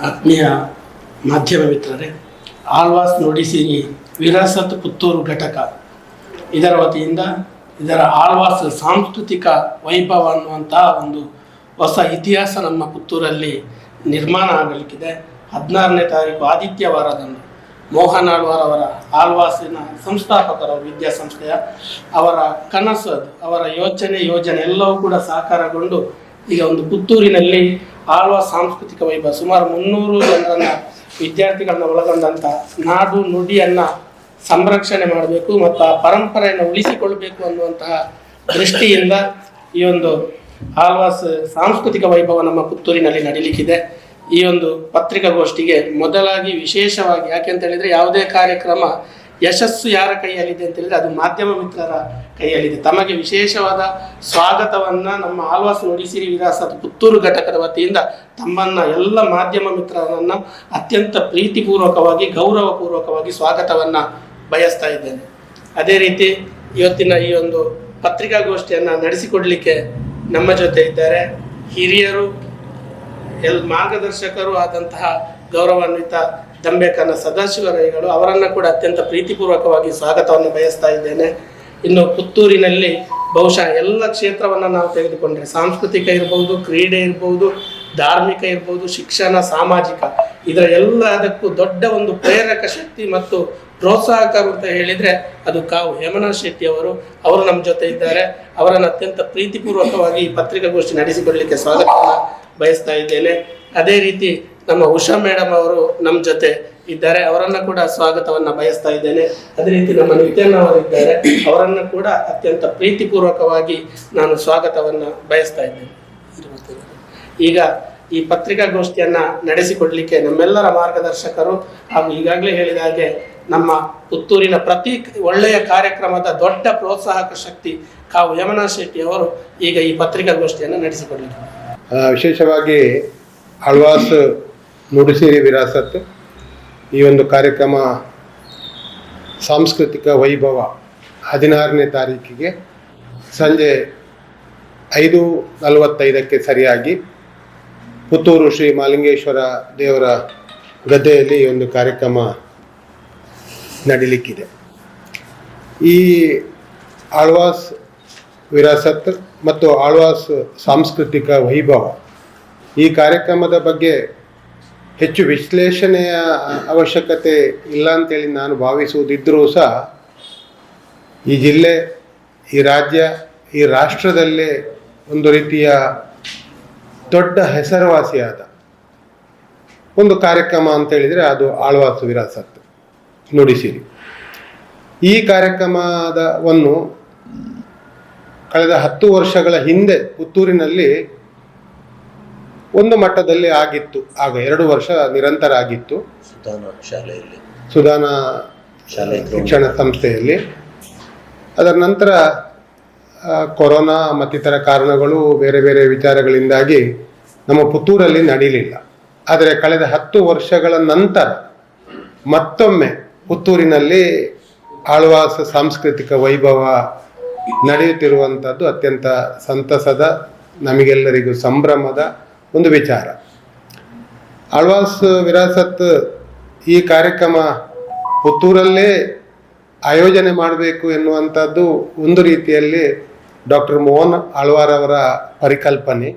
ಆತ್ಮೀಯ ಮಾಧ್ಯಮ ಮಿತ್ರರೇ, ಆಳ್ವಾಸ್ ನುಡಿಸಿರಿ ವಿರಾಸತ್ ಪುತ್ತೂರು ಘಟಕ ಇದರ ವತಿಯಿಂದ ಇದರ ಆಳ್ವಾಸ್ ಸಾಂಸ್ಕೃತಿಕ ವೈಭವ ಅನ್ನುವಂತಹ ಒಂದು ಹೊಸ ಇತಿಹಾಸ ನಮ್ಮ ಪುತ್ತೂರಲ್ಲಿ ನಿರ್ಮಾಣ ಆಗಲಿಕ್ಕಿದೆ. 16ನೇ ತಾರೀಕು ಆದಿತ್ಯವಾರದಂದು ಮೋಹನ್ ಆಳ್ವಾರ್ ಅವರ ಆಳ್ವಾಸಿನ ಸಂಸ್ಥಾಪಕರು ವಿದ್ಯಾಸಂಸ್ಥೆಯ ಅವರ ಕನಸು, ಅವರ ಯೋಜನೆ ಎಲ್ಲವೂ ಕೂಡ ಸಾಕಾರಗೊಂಡು ಈಗ ಒಂದು ಪುತ್ತೂರಿನಲ್ಲಿ ಆಳ್ವಾಸ್ ಸಾಂಸ್ಕೃತಿಕ ವೈಭವ ಸುಮಾರು 300 ಜನರನ್ನ ವಿದ್ಯಾರ್ಥಿಗಳನ್ನ ಒಳಗೊಂಡಂಥ ನಾಡು ನುಡಿಯನ್ನು ಸಂರಕ್ಷಣೆ ಮಾಡಬೇಕು ಮತ್ತು ಆ ಪರಂಪರೆಯನ್ನು ಉಳಿಸಿಕೊಳ್ಳಬೇಕು ಅನ್ನುವಂತಹ ದೃಷ್ಟಿಯಿಂದ ಈ ಒಂದು ಆಳ್ವಾಸ್ ಸಾಂಸ್ಕೃತಿಕ ವೈಭವ ನಮ್ಮ ಪುತ್ತೂರಿನಲ್ಲಿ ನಡೀಲಿಕ್ಕಿದೆ. ಈ ಒಂದು ಪತ್ರಿಕಾಗೋಷ್ಠಿಗೆ ಮೊದಲಾಗಿ ವಿಶೇಷವಾಗಿ ಯಾಕೆಂತ ಹೇಳಿದರೆ, ಯಾವುದೇ ಕಾರ್ಯಕ್ರಮ ಯಶಸ್ಸು ಯಾರ ಕೈಯಲ್ಲಿದೆ ಅಂತ ಹೇಳಿದರೆ ಅದು ಮಾಧ್ಯಮ ಮಿತ್ರರ ಕೈಯಲ್ಲಿದೆ. ತಮಗೆ ವಿಶೇಷವಾದ ಸ್ವಾಗತವನ್ನು ನಮ್ಮ ಆಳ್ವಾಸ್ ನುಡಿಸಿರಿ ವಿರಾಸತ್ ಪುತ್ತೂರು ಘಟಕದ ವತಿಯಿಂದ ತಮ್ಮನ್ನು ಎಲ್ಲ ಮಾಧ್ಯಮ ಮಿತ್ರರನ್ನು ಅತ್ಯಂತ ಪ್ರೀತಿಪೂರ್ವಕವಾಗಿ ಗೌರವಪೂರ್ವಕವಾಗಿ ಸ್ವಾಗತವನ್ನು ಬಯಸ್ತಾ ಇದ್ದೇನೆ. ಅದೇ ರೀತಿ ಇವತ್ತಿನ ಈ ಒಂದು ಪತ್ರಿಕಾಗೋಷ್ಠಿಯನ್ನು ನಡೆಸಿಕೊಡಲಿಕ್ಕೆ ನಮ್ಮ ಜೊತೆ ಇದ್ದಾರೆ ಹಿರಿಯರು, ಮಾರ್ಗದರ್ಶಕರು ಆದಂತಹ ಗೌರವಾನ್ವಿತ ದಂಬೇಕನ ಸದಾಶಿವರೈಗಳು. ಅವರನ್ನು ಕೂಡ ಅತ್ಯಂತ ಪ್ರೀತಿಪೂರ್ವಕವಾಗಿ ಸ್ವಾಗತವನ್ನು ಬಯಸ್ತಾ ಇದ್ದೇನೆ. ಇನ್ನು ಪುತ್ತೂರಿನಲ್ಲಿ ಬಹುಶಃ ಎಲ್ಲ ಕ್ಷೇತ್ರವನ್ನು ನಾವು ತೆಗೆದುಕೊಂಡ್ರೆ, ಸಾಂಸ್ಕೃತಿಕ ಇರ್ಬೋದು, ಕ್ರೀಡೆ ಇರ್ಬೋದು, ಧಾರ್ಮಿಕ ಇರ್ಬೋದು, ಶಿಕ್ಷಣ, ಸಾಮಾಜಿಕ, ಇದರ ಎಲ್ಲದಕ್ಕೂ ದೊಡ್ಡ ಒಂದು ಪ್ರೇರಕ ಶಕ್ತಿ ಮತ್ತು ಪ್ರೋತ್ಸಾಹಕರು ಅಂತ ಹೇಳಿದರೆ ಅದು ಕಾವು ಹೇಮನಾಥ್ ಶೆಟ್ಟಿ ಅವರು ನಮ್ಮ ಜೊತೆ ಇದ್ದಾರೆ. ಅವರನ್ನು ಅತ್ಯಂತ ಪ್ರೀತಿಪೂರ್ವಕವಾಗಿ ಈ ಪತ್ರಿಕಾಗೋಷ್ಠಿ ನಡೆಸಿಕೊಳ್ಳಲಿಕ್ಕೆ ಸ್ವಾಗತವನ್ನು ಬಯಸ್ತಾ ಇದ್ದೇನೆ. ಅದೇ ರೀತಿ ನಮ್ಮ ಉಷಾ ಮೇಡಮ್ ಅವರು ನಮ್ಮ ಜೊತೆ ಇದ್ದಾರೆ, ಅವರನ್ನು ಕೂಡ ಸ್ವಾಗತವನ್ನು ಬಯಸ್ತಾ ಇದ್ದೇನೆ. ಅದೇ ರೀತಿ ನಮ್ಮ ನಿತ್ಯನ್ ಅವರಿದ್ದಾರೆ, ಅವರನ್ನು ಕೂಡ ಅತ್ಯಂತ ಪ್ರೀತಿಪೂರ್ವಕವಾಗಿ ನಾನು ಸ್ವಾಗತವನ್ನು ಬಯಸ್ತಾ ಇದ್ದೇನೆ. ಈಗ ಈ ಪತ್ರಿಕಾಗೋಷ್ಠಿಯನ್ನು ನಡೆಸಿಕೊಡಲಿಕ್ಕೆ ನಮ್ಮೆಲ್ಲರ ಮಾರ್ಗದರ್ಶಕರು ಹಾಗೂ ಈಗಾಗಲೇ ಹೇಳಿದ ಹಾಗೆ ನಮ್ಮ ಪುತ್ತೂರಿನ ಪ್ರತಿ ಒಳ್ಳೆಯ ಕಾರ್ಯಕ್ರಮದ ದೊಡ್ಡ ಪ್ರೋತ್ಸಾಹಕ ಶಕ್ತಿ ಕಾವು ಹೇಮನಾಥ್ ಶೆಟ್ಟಿ ಅವರು ಈಗ ಈ ಪತ್ರಿಕಾಗೋಷ್ಠಿಯನ್ನು ನಡೆಸಿಕೊಡಲಿಕ್ಕೆ ವಿಶೇಷವಾಗಿ ಆಳ್ವಾಸ್ ನುಡಿಸಿರಿ ವಿರಾಸತ್ ಈ ಒಂದು ಕಾರ್ಯಕ್ರಮ ಸಾಂಸ್ಕೃತಿಕ ವೈಭವ 16ನೇ ತಾರೀಕಿಗೆ ಸಂಜೆ 5:45ಕ್ಕೆ ಸರಿಯಾಗಿ ಪುತ್ತೂರು ಶ್ರೀ ಮಾಲಿಂಗೇಶ್ವರ ದೇವರ ಗದ್ದೆಯಲ್ಲಿ ಈ ಒಂದು ಕಾರ್ಯಕ್ರಮ ನಡೀಲಿಕ್ಕಿದೆ. ಈ ಆಳ್ವಾಸ್ ವಿರಾಸತ್ ಮತ್ತು ಆಳ್ವಾಸ್ ಸಾಂಸ್ಕೃತಿಕ ವೈಭವ ಈ ಕಾರ್ಯಕ್ರಮದ ಬಗ್ಗೆ ಹೆಚ್ಚು ವಿಶ್ಲೇಷಣೆಯ ಅವಶ್ಯಕತೆ ಇಲ್ಲ ಅಂತೇಳಿ ನಾನು ಭಾವಿಸುವುದಿದ್ದರೂ ಸಹ ಈ ಜಿಲ್ಲೆ, ಈ ರಾಜ್ಯ, ಈ ರಾಷ್ಟ್ರದಲ್ಲೇ ಒಂದು ರೀತಿಯ ದೊಡ್ಡ ಹೆಸರುವಾಸಿಯಾದ ಒಂದು ಕಾರ್ಯಕ್ರಮ ಅಂತೇಳಿದರೆ ಅದು ಆಳ್ವಾಸ್ ವಿರಾಸತ್ ನುಡಿಸಿರಿ. ಈ ಕಾರ್ಯಕ್ರಮವನ್ನು ಕಳೆದ 10 ವರ್ಷಗಳ ಹಿಂದೆ ಪುತ್ತೂರಿನಲ್ಲಿ ಒಂದು ಮಟ್ಟದಲ್ಲಿ ಆಗಿತ್ತು. ಆಗ 2 ವರ್ಷ ನಿರಂತರ ಆಗಿತ್ತು ಸುಧಾನ ಶಿಕ್ಷಣ ಸಂಸ್ಥೆಯಲ್ಲಿ. ಅದರ ನಂತರ ಕೊರೋನಾ ಮತ್ತಿತರ ಕಾರಣಗಳು, ಬೇರೆ ಬೇರೆ ವಿಚಾರಗಳಿಂದಾಗಿ ನಮ್ಮ ಪುತ್ತೂರಲ್ಲಿ ನಡೀಲಿಲ್ಲ. ಆದರೆ ಕಳೆದ 10 ವರ್ಷಗಳ ನಂತರ ಮತ್ತೊಮ್ಮೆ ಪುತ್ತೂರಿನಲ್ಲಿ ಆಳ್ವಾಸ್ ಸಾಂಸ್ಕೃತಿಕ ವೈಭವ ನಡೆಯುತ್ತಿರುವಂಥದ್ದು ಅತ್ಯಂತ ಸಂತಸದ, ನಮಗೆಲ್ಲರಿಗೂ ಸಂಭ್ರಮದ ಒಂದು ವಿಚಾರ. ಆಳ್ವಾಸ್ ವಿರಾಸತ್ ಈ ಕಾರ್ಯಕ್ರಮ ಪುತ್ತೂರಲ್ಲೇ ಆಯೋಜನೆ ಮಾಡಬೇಕು ಎನ್ನುವಂಥದ್ದು ಒಂದು ರೀತಿಯಲ್ಲಿ ಡಾಕ್ಟರ್ ಮೋಹನ್ ಆಳ್ವಾರ್ ಅವರ ಪರಿಕಲ್ಪನೆ.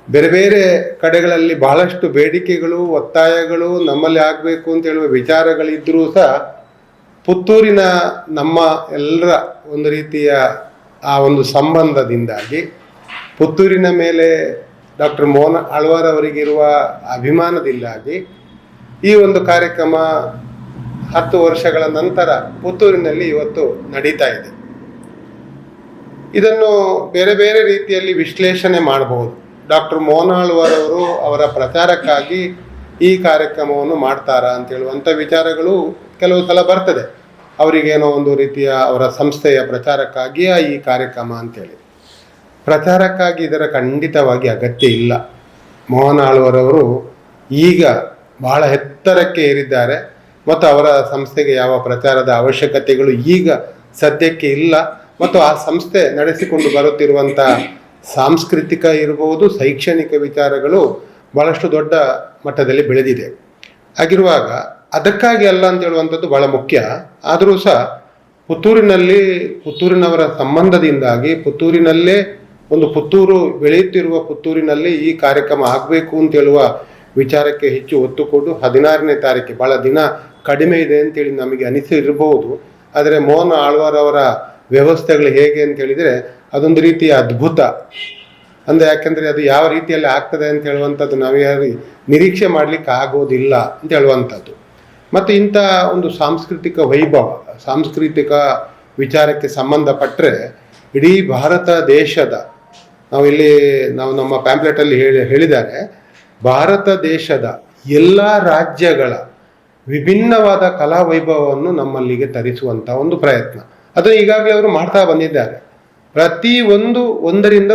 ಬೇರೆ ಬೇರೆ ಕಡೆಗಳಲ್ಲಿ ಬಹಳಷ್ಟು ಬೇಡಿಕೆಗಳು, ಒತ್ತಾಯಗಳು ನಮ್ಮಲ್ಲಿ ಆಗಬೇಕು ಅಂತ ಹೇಳುವ ವಿಚಾರಗಳಿದ್ದರೂ ಸಹ ಪುತ್ತೂರಿನ ನಮ್ಮ ಎಲ್ಲರ ಒಂದು ರೀತಿಯ ಆ ಒಂದು ಸಂಬಂಧದಿಂದಾಗಿ, ಪುತ್ತೂರಿನ ಮೇಲೆ ಡಾಕ್ಟರ್ ಮೋಹನ್ ಆಳ್ವಾರ್ ಅವರಿಗಿರುವ ಅಭಿಮಾನದಿಂದಾಗಿ ಈ ಒಂದು ಕಾರ್ಯಕ್ರಮ 10 ವರ್ಷಗಳ ನಂತರ ಪುತ್ತೂರಿನಲ್ಲಿ ಇವತ್ತು ನಡೀತಾ ಇದೆ. ಇದನ್ನು ಬೇರೆ ಬೇರೆ ರೀತಿಯಲ್ಲಿ ವಿಶ್ಲೇಷಣೆ ಮಾಡಬಹುದು. ಡಾಕ್ಟರ್ ಮೋಹನ್ ಆಳ್ವಾರ್ ಅವರು ಅವರ ಪ್ರಚಾರಕ್ಕಾಗಿ ಈ ಕಾರ್ಯಕ್ರಮವನ್ನು ಮಾಡ್ತಾರಾ ಅಂತ ಹೇಳುವಂಥ ವಿಚಾರಗಳು ಕೆಲವು ಸಲ ಬರ್ತದೆ. ಅವರಿಗೇನೋ ಒಂದು ರೀತಿಯ ಅವರ ಸಂಸ್ಥೆಯ ಪ್ರಚಾರಕ್ಕಾಗಿಯೇ ಈ ಕಾರ್ಯಕ್ರಮ ಅಂತೇಳಿ. ಪ್ರಚಾರಕ್ಕಾಗಿ ಇದರ ಖಂಡಿತವಾಗಿ ಅಗತ್ಯ ಇಲ್ಲ. ಮೋಹನ್ ಆಳ್ವಾರ್ ಅವರು ಈಗ ಬಹಳ ಎತ್ತರಕ್ಕೆ ಏರಿದ್ದಾರೆ ಮತ್ತು ಅವರ ಸಂಸ್ಥೆಗೆ ಯಾವ ಪ್ರಚಾರದ ಅವಶ್ಯಕತೆಗಳು ಈಗ ಸದ್ಯಕ್ಕೆ ಇಲ್ಲ. ಮತ್ತು ಆ ಸಂಸ್ಥೆ ನಡೆಸಿಕೊಂಡು ಬರುತ್ತಿರುವಂಥ ಸಾಂಸ್ಕೃತಿಕ ಇರಬಹುದು, ಶೈಕ್ಷಣಿಕ ವಿಚಾರಗಳು ಭಾಳಷ್ಟು ದೊಡ್ಡ ಮಟ್ಟದಲ್ಲಿ ಬೆಳೆದಿದೆ. ಹಾಗಿರುವಾಗ ಅದಕ್ಕಾಗಿ ಅಲ್ಲ ಅಂತ ಹೇಳುವಂಥದ್ದು ಭಾಳ ಮುಖ್ಯ. ಆದರೂ ಸಹ ಪುತ್ತೂರಿನವರ ಸಂಬಂಧದಿಂದಾಗಿ ಪುತ್ತೂರಿನಲ್ಲೇ ಪುತ್ತೂರು ಬೆಳೆಯುತ್ತಿರುವ ಪುತ್ತೂರಿನಲ್ಲಿ ಈ ಕಾರ್ಯಕ್ರಮ ಆಗಬೇಕು ಅಂತ ಹೇಳುವ ವಿಚಾರಕ್ಕೆ ಹೆಚ್ಚು ಒತ್ತು ಕೊಟ್ಟು 16ನೇ ತಾರೀಕು, ಭಾಳ ದಿನ ಕಡಿಮೆ ಇದೆ ಅಂತೇಳಿ ನಮಗೆ ಅನಿಸಿರಬಹುದು. ಆದರೆ ಮೋಹನ್ ಆಳ್ವಾರ್ ಅವರ ವ್ಯವಸ್ಥೆಗಳು ಹೇಗೆ ಅಂತ ಹೇಳಿದರೆ ಅದೊಂದು ರೀತಿಯ ಅದ್ಭುತ. ಅಂದರೆ ಯಾಕೆಂದರೆ ಅದು ಯಾವ ರೀತಿಯಲ್ಲಿ ಆಗ್ತದೆ ಅಂತ ಹೇಳುವಂಥದ್ದು ನಾವ್ಯಾರು ನಿರೀಕ್ಷೆ ಮಾಡಲಿಕ್ಕೆ ಆಗೋದಿಲ್ಲ ಅಂತ ಹೇಳುವಂಥದ್ದು. ಮತ್ತು ಇಂಥ ಒಂದು ಸಾಂಸ್ಕೃತಿಕ ವೈಭವ, ಸಾಂಸ್ಕೃತಿಕ ವಿಚಾರಕ್ಕೆ ಸಂಬಂಧಪಟ್ಟರೆ ಇಡೀ ಭಾರತ ದೇಶದ, ನಾವು ನಮ್ಮ ಪ್ಯಾಂಪ್ಲೆಟಲ್ಲಿ ಹೇಳಿದ್ದಾರೆ, ಭಾರತ ದೇಶದ ಎಲ್ಲ ರಾಜ್ಯಗಳ ವಿಭಿನ್ನವಾದ ಕಲಾ ವೈಭವವನ್ನು ನಮ್ಮಲ್ಲಿಗೆ ತರಿಸುವಂಥ ಒಂದು ಪ್ರಯತ್ನ ಅದು ಈಗಾಗಲೇ ಅವರು ಮಾಡ್ತಾ ಬಂದಿದ್ದಾರೆ. ಒಂದರಿಂದ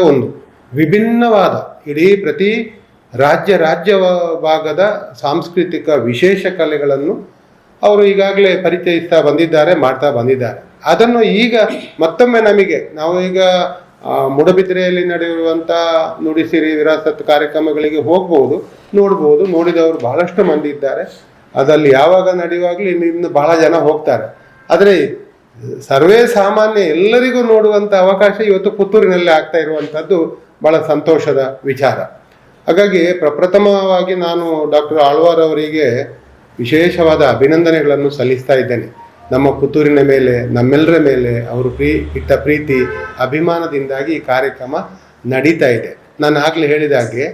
ಒಂದು ವಿಭಿನ್ನವಾದ ಇಡೀ ಪ್ರತಿ ರಾಜ್ಯ ಭಾಗದ ಸಾಂಸ್ಕೃತಿಕ ವಿಶೇಷ ಕಲೆಗಳನ್ನು ಅವರು ಈಗಾಗಲೇ ಪರಿಚಯಿಸ್ತಾ ಬಂದಿದ್ದಾರೆ, ಮಾಡ್ತಾ ಬಂದಿದ್ದಾರೆ. ಅದನ್ನು ಈಗ ಮತ್ತೊಮ್ಮೆ ನಾವು ಈಗ ಮೂಡಬಿದ್ರೆಯಲ್ಲಿ ನಡೆಯುವಂಥ ನುಡಿಸಿರಿ ವಿರಾಸತ್ ಕಾರ್ಯಕ್ರಮಗಳಿಗೆ ಹೋಗ್ಬೋದು, ನೋಡ್ಬೋದು. ನೋಡಿದವರು ಬಹಳಷ್ಟು ಮಂದಿ ಇದ್ದಾರೆ. ಅದಲ್ಲಿ ಯಾವಾಗ ನಡೆಯುವಾಗಲೂ ಇನ್ನು ಬಹಳ ಜನ ಹೋಗ್ತಾರೆ. ಆದರೆ ಸರ್ವೇ ಸಾಮಾನ್ಯ ಎಲ್ಲರಿಗೂ ನೋಡುವಂಥ ಅವಕಾಶ ಇವತ್ತು ಪುತ್ತೂರಿನಲ್ಲಿ ಆಗ್ತಾ ಇರುವಂಥದ್ದು ಬಹಳ ಸಂತೋಷದ ವಿಚಾರ. ಹಾಗಾಗಿ ಪ್ರಪ್ರಥಮವಾಗಿ ನಾನು ಡಾಕ್ಟರ್ ಆಳ್ವಾರ್ ಅವರಿಗೆ ವಿಶೇಷವಾದ ಅಭಿನಂದನೆಗಳನ್ನು ಸಲ್ಲಿಸ್ತಾ ಇದ್ದೇನೆ. ನಮ್ಮ ಪುತ್ತೂರಿನ ಮೇಲೆ, ನಮ್ಮೆಲ್ಲರ ಮೇಲೆ ಅವರು ಇಟ್ಟ ಪ್ರೀತಿ ಅಭಿಮಾನದಿಂದಾಗಿ ಈ ಕಾರ್ಯಕ್ರಮ ನಡೀತಾ ಇದೆ. ನಾನು ಆಗಲೇ ಹೇಳಿದ ಹಾಗೆ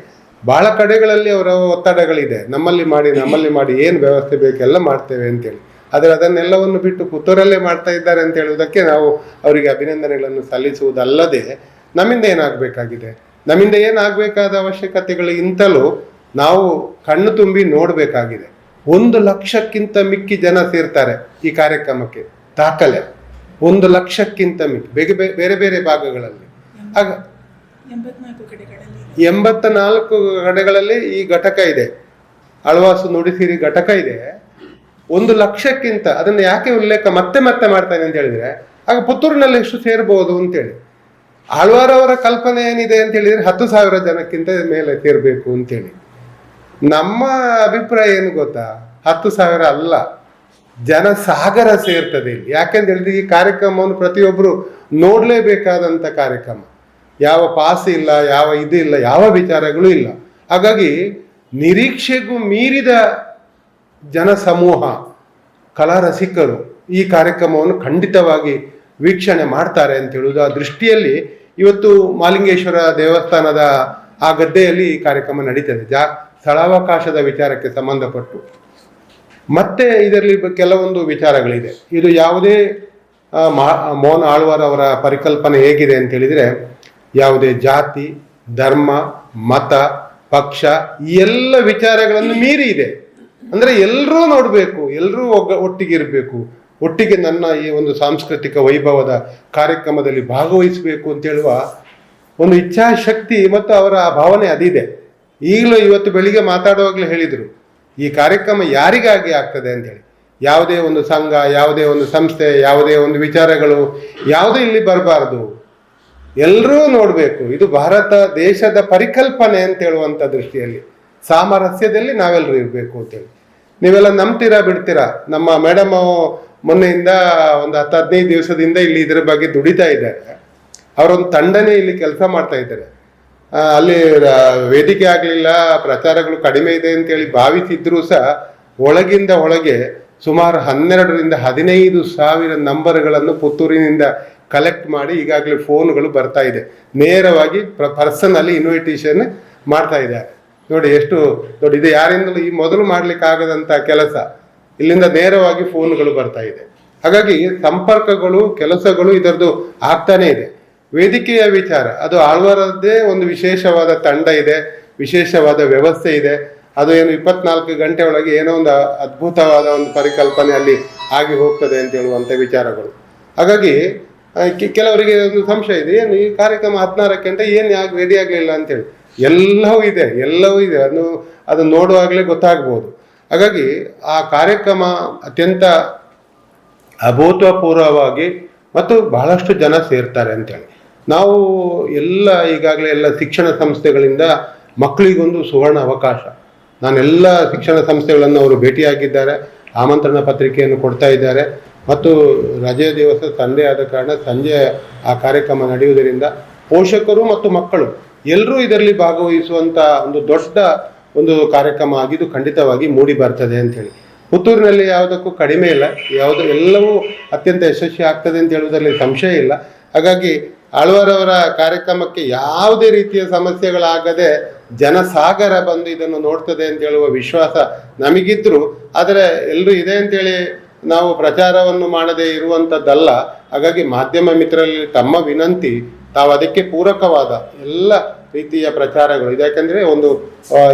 ಭಾಳ ಕಡೆಗಳಲ್ಲಿ ಅವರ ಒತ್ತಡಗಳಿದೆ, ನಮ್ಮಲ್ಲಿ ಮಾಡಿ ಏನು ವ್ಯವಸ್ಥೆ ಬೇಕೆಲ್ಲ ಮಾಡ್ತೇವೆ ಅಂತೇಳಿ. ಆದರೆ ಅದನ್ನೆಲ್ಲವನ್ನು ಬಿಟ್ಟು ಪುತ್ತೂರಲ್ಲೇ ಮಾಡ್ತಾ ಇದ್ದಾರೆ ಅಂತ ಹೇಳುವುದಕ್ಕೆ ನಾವು ಅವರಿಗೆ ಅಭಿನಂದನೆಗಳನ್ನು ಸಲ್ಲಿಸುವುದಲ್ಲದೆ ನಮ್ಮಿಂದ ಏನಾಗಬೇಕಾದ ಅವಶ್ಯಕತೆಗಳಿಗಿಂತಲೂ ನಾವು ಕಣ್ಣು ತುಂಬಿ ನೋಡಬೇಕಾಗಿದೆ. 1 ಲಕ್ಷಕ್ಕಿಂತ ಮಿಕ್ಕಿ ಜನ ಸೇರ್ತಾರೆ ಈ ಕಾರ್ಯಕ್ರಮಕ್ಕೆ. ದಾಖಲೆ 1 ಲಕ್ಷಕ್ಕಿಂತ ಮಿಕ್ಕಿ ಬೇರೆ ಬೇರೆ ಭಾಗಗಳಲ್ಲಿ. ಆಗ 84 ಕಡೆಗಳಲ್ಲಿ ಈ ಘಟಕ ಇದೆ, ಆಳ್ವಾಸ್ ನುಡಿಸಿರಿ ಘಟಕ ಇದೆ. 1 ಲಕ್ಷಕ್ಕಿಂತ, ಅದನ್ನು ಯಾಕೆ ಉಲ್ಲೇಖ ಮತ್ತೆ ಮಾಡ್ತಾನೆ ಅಂತ ಹೇಳಿದ್ರೆ, ಆಗ ಪುತ್ತೂರಿನಲ್ಲಿ ಎಷ್ಟು ಸೇರ್ಬೋದು ಅಂತೇಳಿ. ಆಳ್ವಾರ್ ಅವರ ಕಲ್ಪನೆ ಏನಿದೆ ಅಂತ ಹೇಳಿದ್ರೆ 10,000 ಜನಕ್ಕಿಂತ ಮೇಲೆ ಸೇರ್ಬೇಕು ಅಂತೇಳಿ. ನಮ್ಮ ಅಭಿಪ್ರಾಯ ಏನು ಗೊತ್ತಾ, 10,000 ಅಲ್ಲ, ಜನಸಾಗರ ಸೇರ್ತದೆ ಇಲ್ಲಿ. ಯಾಕೆಂತ ಹೇಳಿದ್ರೆ ಈ ಕಾರ್ಯಕ್ರಮವನ್ನು ಪ್ರತಿಯೊಬ್ಬರು ನೋಡಲೇಬೇಕಾದಂಥ ಕಾರ್ಯಕ್ರಮ. ಯಾವ ಪಾಸ್ ಇಲ್ಲ, ಯಾವ ಇಲ್ಲ, ಯಾವ ವಿಚಾರಗಳು ಇಲ್ಲ. ಹಾಗಾಗಿ ನಿರೀಕ್ಷೆಗೂ ಮೀರಿದ ಜನಸಮೂಹ, ಕಲಾ ರಸಿಕರು ಈ ಕಾರ್ಯಕ್ರಮವನ್ನು ಖಂಡಿತವಾಗಿ ವೀಕ್ಷಣೆ ಮಾಡ್ತಾರೆ ಅಂತ ಹೇಳುವುದು ಆ ದೃಷ್ಟಿಯಲ್ಲಿ ಇವತ್ತು ಮಾಲಿಂಗೇಶ್ವರ ದೇವಸ್ಥಾನದ ಆ ಗದ್ದೆಯಲ್ಲಿ ಈ ಕಾರ್ಯಕ್ರಮ ನಡೀತದೆ. ಸ್ಥಳಾವಕಾಶದ ವಿಚಾರಕ್ಕೆ ಸಂಬಂಧಪಟ್ಟು ಮತ್ತೆ ಇದರಲ್ಲಿ ಕೆಲವೊಂದು ವಿಚಾರಗಳಿದೆ. ಇದು ಯಾವುದೇ ಮೋಹನ್ ಆಳ್ವಾರ್ ಅವರ ಪರಿಕಲ್ಪನೆ ಹೇಗಿದೆ ಅಂತ ಹೇಳಿದರೆ, ಯಾವುದೇ ಜಾತಿ, ಧರ್ಮ, ಮತ, ಪಕ್ಷ ಈ ಎಲ್ಲ ವಿಚಾರಗಳನ್ನು ಮೀರಿ ಇದೆ. ಅಂದರೆ ಎಲ್ಲರೂ ನೋಡಬೇಕು, ಎಲ್ಲರೂ ಒಟ್ಟಿಗಿರಬೇಕು, ಒಟ್ಟಿಗೆ ನನ್ನ ಈ ಒಂದು ಸಾಂಸ್ಕೃತಿಕ ವೈಭವದ ಕಾರ್ಯಕ್ರಮದಲ್ಲಿ ಭಾಗವಹಿಸಬೇಕು ಅಂತ ಹೇಳುವ ಒಂದು ಇಚ್ಛಾಶಕ್ತಿ ಮತ್ತು ಅವರ ಭಾವನೆ ಅದಿದೆ. ಈಗಲೂ ಇವತ್ತು ಬೆಳಿಗ್ಗೆ ಮಾತಾಡುವಾಗಲೇ ಹೇಳಿದರು, ಈ ಕಾರ್ಯಕ್ರಮ ಯಾರಿಗಾಗಿ ಆಗ್ತದೆ ಅಂತೇಳಿ. ಯಾವುದೇ ಒಂದು ಸಂಘ, ಯಾವುದೇ ಒಂದು ಸಂಸ್ಥೆ, ಯಾವುದೇ ಒಂದು ವಿಚಾರಗಳು ಯಾವುದೇ ಇಲ್ಲಿ ಬರಬಾರ್ದು, ಎಲ್ಲರೂ ನೋಡಬೇಕು. ಇದು ಭಾರತ ದೇಶದ ಪರಿಕಲ್ಪನೆ ಅಂತ ಹೇಳುವಂಥ ದೃಷ್ಟಿಯಲ್ಲಿ ಸಾಮರಸ್ಯದಲ್ಲಿ ನಾವೆಲ್ಲರೂ ಇರಬೇಕು ಅಂತೇಳಿ. ನೀವೆಲ್ಲ ನಂಬ್ತೀರಾ ಬಿಡ್ತೀರಾ, ನಮ್ಮ ಮೇಡಮ್ ಮೊನ್ನೆಯಿಂದ ಒಂದು 10-15 ದಿವಸದಿಂದ ಇಲ್ಲಿ ಇದರ ಬಗ್ಗೆ ದುಡಿತಾ ಇದ್ದಾರೆ. ಅವರೊಂದು ತಂಡನೇ ಇಲ್ಲಿ ಕೆಲಸ ಮಾಡ್ತಾ ಇದ್ದಾರೆ. ಅಲ್ಲಿ ವೇದಿಕೆ ಆಗಲಿಲ್ಲ, ಪ್ರಚಾರಗಳು ಕಡಿಮೆ ಇದೆ ಅಂತೇಳಿ ಭಾವಿಸಿದ್ರೂ ಸಹ ಒಳಗಿಂದ ಒಳಗೆ ಸುಮಾರು 12,000 to 15,000 ನಂಬರ್ಗಳನ್ನು ಪುತ್ತೂರಿನಿಂದ ಕಲೆಕ್ಟ್ ಮಾಡಿ ಈಗಾಗಲೇ ಫೋನ್ಗಳು ಬರ್ತಾ ಇದೆ. ನೇರವಾಗಿ ಪರ್ಸನಲಿ ಇನ್ವಿಟೇಷನ್ ಮಾಡ್ತಾ ಇದ್ದಾರೆ. ನೋಡಿ ಎಷ್ಟು ದೊಡ್ಡ ಇದು, ಯಾರಿಂದಲೂ ಈ ಮೊದಲು ಮಾಡ್ಲಿಕ್ಕೆ ಆಗದಂಥ ಕೆಲಸ. ಇಲ್ಲಿಂದ ನೇರವಾಗಿ ಫೋನ್ಗಳು ಬರ್ತಾ ಇದೆ. ಹಾಗಾಗಿ ಸಂಪರ್ಕಗಳು, ಕೆಲಸಗಳು ಇದರದ್ದು ಆಗ್ತಾನೆ ಇದೆ. ವೇದಿಕೆಯ ವಿಚಾರ, ಅದು ಆಳ್ವಾರದ್ದೇ ಒಂದು ವಿಶೇಷವಾದ ತಂಡ ಇದೆ, ವಿಶೇಷವಾದ ವ್ಯವಸ್ಥೆ ಇದೆ. ಅದು ಏನು 24 ಗಂಟೆ ಒಳಗೆ ಏನೋ ಒಂದು ಅದ್ಭುತವಾದ ಒಂದು ಪರಿಕಲ್ಪನೆ ಅಲ್ಲಿ ಆಗಿ ಹೋಗ್ತದೆ ಅಂತ ಹೇಳುವಂಥ ವಿಚಾರಗಳು. ಹಾಗಾಗಿ ಕೆಲವರಿಗೆ ಒಂದು ಸಂಶಯ ಇದೆ, ಏನು ಈ ಕಾರ್ಯಕ್ರಮ 16ಕ್ಕೆ ಅಂತ ಏನು ಯಾಕೆ ರೆಡಿ ಆಗಲಿಲ್ಲ ಅಂತೇಳಿ. ಎಲ್ಲವೂ ಇದೆ. ಅದು ನೋಡುವಾಗಲೇ ಗೊತ್ತಾಗ್ಬೋದು. ಹಾಗಾಗಿ ಆ ಕಾರ್ಯಕ್ರಮ ಅತ್ಯಂತ ಅಭೂತಪೂರ್ವವಾಗಿ ಮತ್ತು ಬಹಳಷ್ಟು ಜನ ಸೇರ್ತಾರೆ ಅಂತೇಳಿ ನಾವು ಈಗಾಗಲೇ ಎಲ್ಲ ಶಿಕ್ಷಣ ಸಂಸ್ಥೆಗಳಿಂದ ಮಕ್ಕಳಿಗೊಂದು ಸುವರ್ಣ ಅವಕಾಶ. ನಾನೆಲ್ಲ ಶಿಕ್ಷಣ ಸಂಸ್ಥೆಗಳನ್ನು ಅವರು ಭೇಟಿಯಾಗಿದ್ದಾರೆ, ಆಮಂತ್ರಣ ಪತ್ರಿಕೆಯನ್ನು ಕೊಡ್ತಾ ಇದ್ದಾರೆ. ಮತ್ತು ರಜೆಯ ದಿವಸ ಸಂಡೇ ಆದ ಕಾರಣ ಸಂಜೆ ಆ ಕಾರ್ಯಕ್ರಮ ನಡೆಯುವುದರಿಂದ ಪೋಷಕರು ಮತ್ತು ಮಕ್ಕಳು ಎಲ್ಲರೂ ಇದರಲ್ಲಿ ಭಾಗವಹಿಸುವಂಥ ಒಂದು ದೊಡ್ಡ ಒಂದು ಕಾರ್ಯಕ್ರಮ ಆಗಿದ್ದು ಖಂಡಿತವಾಗಿ ಮೂಡಿ ಬರ್ತದೆ ಅಂಥೇಳಿ. ಪುತ್ತೂರಿನಲ್ಲಿ ಯಾವುದಕ್ಕೂ ಕಡಿಮೆ ಇಲ್ಲ, ಎಲ್ಲವೂ ಅತ್ಯಂತ ಯಶಸ್ವಿ ಆಗ್ತದೆ ಅಂತ ಹೇಳುವುದರಲ್ಲಿ ಸಂಶಯ ಇಲ್ಲ. ಹಾಗಾಗಿ ಆಳ್ವಾರವರ ಕಾರ್ಯಕ್ರಮಕ್ಕೆ ಯಾವುದೇ ರೀತಿಯ ಸಮಸ್ಯೆಗಳಾಗದೆ ಜನಸಾಗರ ಬಂದು ಇದನ್ನು ನೋಡ್ತದೆ ಅಂತ ಹೇಳುವ ವಿಶ್ವಾಸ ನಮಗಿದ್ರು. ಆದರೆ ಎಲ್ಲರೂ ಇದೆ ಅಂತೇಳಿ ನಾವು ಪ್ರಚಾರವನ್ನು ಮಾಡದೇ ಇರುವಂಥದ್ದಲ್ಲ. ಹಾಗಾಗಿ ಮಾಧ್ಯಮ ಮಿತ್ರರಲ್ಲಿ ತಮ್ಮ ವಿನಂತಿ, ತಾವು ಅದಕ್ಕೆ ಪೂರಕವಾದ ಎಲ್ಲ ರೀತಿಯ ಪ್ರಚಾರಗಳು ಇದೆ. ಯಾಕಂದರೆ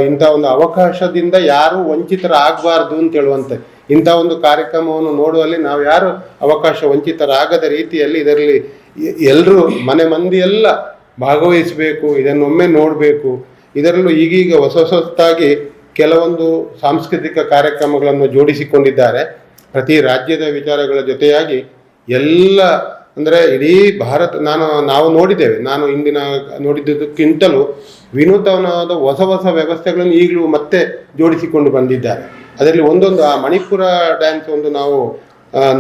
ಇಂಥ ಒಂದು ಅವಕಾಶದಿಂದ ಯಾರು ವಂಚಿತರಾಗಬಾರ್ದು ಅಂತ ಹೇಳುವಂತೆ ಇಂಥ ಒಂದು ಕಾರ್ಯಕ್ರಮವನ್ನು ನೋಡುವಲ್ಲಿ ನಾವು ಯಾರು ಅವಕಾಶ ವಂಚಿತರಾಗದ ರೀತಿಯಲ್ಲಿ ಇದರಲ್ಲಿ ಎಲ್ಲರೂ ಮನೆ ಮಂದಿಯೆಲ್ಲ ಭಾಗವಹಿಸಬೇಕು, ಇದನ್ನೊಮ್ಮೆ ನೋಡಬೇಕು. ಇದರಲ್ಲೂ ಈಗೀಗ ಹೊಸದಾಗಿ ಕೆಲವೊಂದು ಸಾಂಸ್ಕೃತಿಕ ಕಾರ್ಯಕ್ರಮಗಳನ್ನು ಜೋಡಿಸಿಕೊಂಡಿದ್ದಾರೆ. ಪ್ರತಿ ರಾಜ್ಯದ ವಿಚಾರಗಳ ಜೊತೆಯಾಗಿ ಎಲ್ಲ ಅಂದರೆ ಇಡೀ ನಾವು ನೋಡಿದ್ದೇವೆ. ನಾನು ಇಂದಿನ ನೋಡಿದ್ದಕ್ಕಿಂತಲೂ ವಿನೂತನವಾದ ಹೊಸ ವ್ಯವಸ್ಥೆಗಳನ್ನು ಈಗಲೂ ಮತ್ತೆ ಜೋಡಿಸಿಕೊಂಡು ಬಂದಿದ್ದಾರೆ. ಅದರಲ್ಲಿ ಒಂದೊಂದು ಆ ಮಣಿಪುರ ಡ್ಯಾನ್ಸ್ ಒಂದು ನಾವು